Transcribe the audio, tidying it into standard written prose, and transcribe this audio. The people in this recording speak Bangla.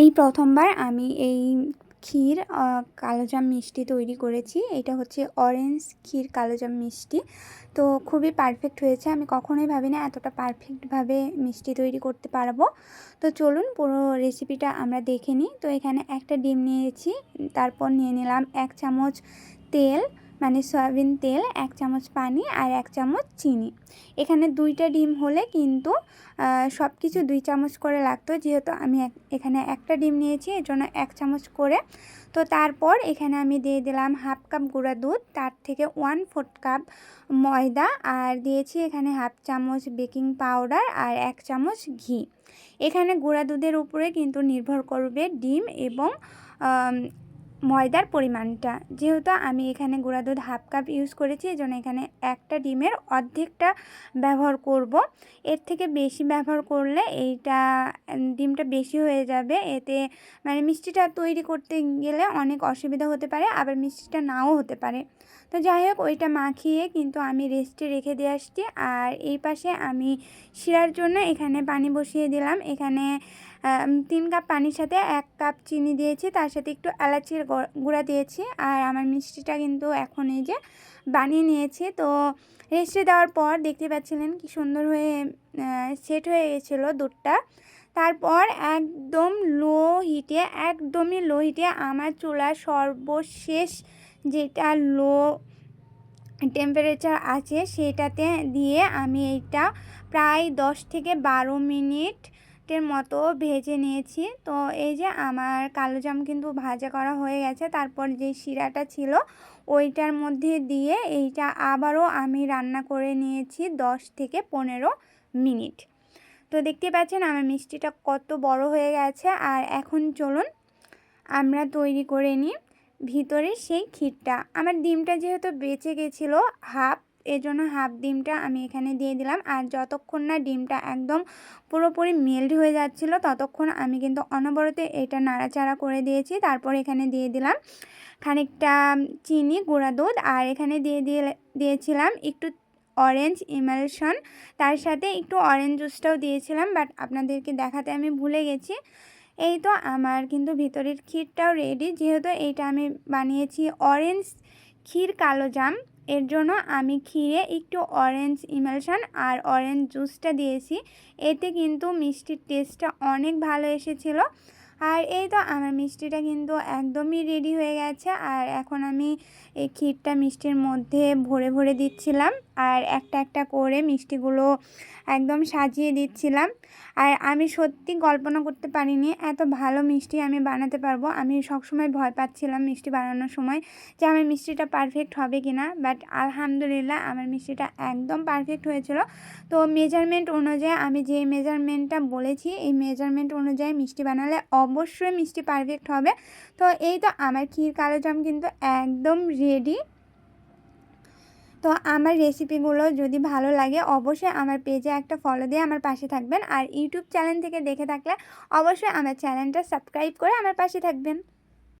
এই প্রথমবার আমি এই ক্ষীর কালোজাম মিষ্টি তৈরি করেছি। এটা হচ্ছে অরেঞ্জ ক্ষীর কালোজাম মিষ্টি। তো খুবই পারফেক্ট হয়েছে। আমি কখনোই ভাবিনি এতটা পারফেক্টভাবে মিষ্টি তৈরি করতে পারবো। তো চলুন পুরো রেসিপিটা আমরা দেখে নিই। তো এখানে একটা ডিম নিয়েছি, তারপর নিয়ে নিলাম 1 চামচ তেল, মানে সয়াবিন তেল, 1 চামচ পানি আর 1 চামচ চিনি। এখানে 2টা ডিম হলে কিন্তু সব কিছু 2 চামচ করে লাগতো, যেহেতু আমি এখানে একটা ডিম নিয়েছি এর জন্য 1 চামচ করে। তো তারপর এখানে আমি দিয়ে দিলাম হাফ কাপ গুঁড়া দুধ, তার থেকে 1/4 কাপ ময়দা, আর দিয়েছি এখানে হাফ চামচ বেকিং পাউডার আর 1 চামচ ঘি। এখানে গুঁড়া দুধের উপরে কিন্তু নির্ভর করবে ডিম এবং ময়দার পরিমাণটা। যেহেতু আমি এখানে গুঁড়া দুধ হাফ কাপ ইউজ করেছি, এজন্য এখানে একটা ডিমের অর্ধেকটা ব্যবহার করব। এর থেকে বেশি ব্যবহার করলে এইটা ডিমটা বেশি হয়ে যাবে, এতে মানে মিষ্টিটা তৈরি করতে গেলে অনেক অসুবিধা হতে পারে, আবার মিষ্টিটা নাও হতে পারে। তো যাই হোক, ওইটা মাখিয়ে কিন্তু আমি রেস্টে রেখে দিয়ে আসছি। আর এই পাশে আমি শিরার জন্য এখানে পানি বসিয়ে দিলাম। এখানে 3 কাপ পানির সাথে 1 কাপ চিনি দিয়েছি, তার সাথে একটু এলাচির গুঁড়া দিয়েছি। আর আমার মিষ্টিটা কিন্তু এখন এই যে বানিয়ে নিয়েছি। তো রেস্টে দেওয়ার পর দেখতে পাচ্ছিলেন কি সুন্দর হয়ে সেট হয়ে গেছিলো দুধটা। তারপর একদমই লো হিটে আমার চুলার সর্বশেষ যেটা লো টেম্পারেচার আছে সেটাতে দিয়ে আমি এইটা প্রায় 10 থেকে 12 মিনিটের মতো ভেজে নিয়েছি। তো এই যে আমার কালোজাম কিন্তু ভাজা করা হয়ে গেছে। তারপর যে শিরাটা ছিল ওইটার মধ্যে দিয়ে এইটা আবারও আমি রান্না করে নিয়েছি 10 থেকে 15 মিনিট। তো দেখতে পাচ্ছেন আমার মিষ্টিটা কত বড় হয়ে গেছে। আর এখন চলুন আমরা তৈরি করে নিই ভিতরে সেই ক্ষীরটা। আমার ডিমটা যেহেতু বেঁচে গেছিলো হাফ, এজন্য হাফ ডিমটা আমি এখানে দিয়ে দিলাম। আর যতক্ষণ না ডিমটা একদম পুরোপুরি মেল্ট হয়ে যাচ্ছিল ততক্ষণ আমি কিন্তু অনবরত এটা নাড়াচাড়া করে দিয়েছি। তারপর এখানে দিয়ে দিলাম খানিকটা চিনি গুঁড়া দুধ, আর এখানে দিয়েছিলাম একটু অরেঞ্জ ইমালশন, তার সাথে একটু অরেঞ্জ জুসটাও দিয়েছিলাম, বাট আপনাদেরকে দেখাতে আমি ভুলে গেছি। এই তো আমার কিন্তু ভিতরের ক্ষীরটাও রেডি। যেহেতু এইটা আমি বানিয়েছি অরেঞ্জ ক্ষীর কালোজাম, এর জন্য আমি ক্ষীরে একটু অরেঞ্জ ইমালশন আর অরেঞ্জ জুসটা দিয়েছি। এতে কিন্তু মিষ্টির টেস্টটা অনেক ভালো এসেছিলো। আর এই তো আমার মিষ্টিটা কিন্তু একদমই রেডি হয়ে গেছে। আর এখন আমি এই ক্ষীরটা মিষ্টির মধ্যে ভরে ভরে দিচ্ছিলাম, আর একটা একটা করে মিষ্টিগুলো একদম সাজিয়ে দিচ্ছিলাম। আর আমি সত্যি কল্পনা করতে পারিনি এত ভালো মিষ্টি আমি বানাতে পারবো। আমি সবসময় ভয় পাচ্ছিলাম মিষ্টি বানানোর সময় যে আমার মিষ্টিটা পারফেক্ট হবে কি না, বাট আলহামদুলিল্লাহ আমার মিষ্টিটা একদম পারফেক্ট হয়েছিল। তো মেজারমেন্ট অনুযায়ী আমি যে মেজারমেন্টটা বলেছি এই মেজারমেন্ট অনুযায়ী মিষ্টি বানালে অবশ্যই মিষ্টি পারফেক্ট হবে। তো এই তো আমার ক্ষীর কালোজাম কিন্তু একদম রেডি। তো আমার রেসিপিগুলো যদি ভালো লাগে অবশ্যই আমার পেজে একটা ফলো দিয়ে আমার পাশে থাকবেন। আর ইউটিউব চ্যানেল থেকে দেখে থাকলে অবশ্যই আমার চ্যানেলটা সাবস্ক্রাইব করে আমার পাশে থাকবেন।